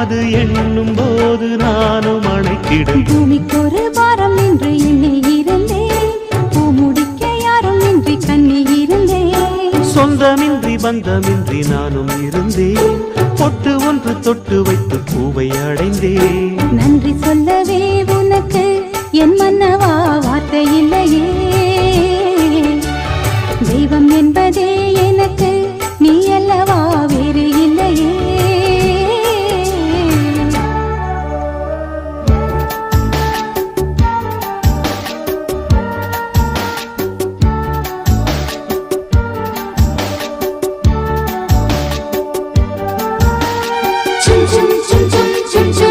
அது எண்ணும் போது நானும் அணைக்கிடும். பூமிக்கொரு பாரம் என்று எண்ணி இருந்தேன், பூமுடிக்க யாரும் இன்றி கண்ணி இருந்தேன். சொந்தமின்றி பந்தமின்றி நானும் இருந்தேன், பொட்டு ஒன்று தொட்டு வைத்து பூவை அடைந்தேன். நன்றி சொல்லவே உனக்கு என் மன்னவா வார்த்தை இல்லையே, தெய்வம் என்பதே எனக்கு நீ அல்லவா வேறு இல்லையே. Chum chum chum chum chum chum.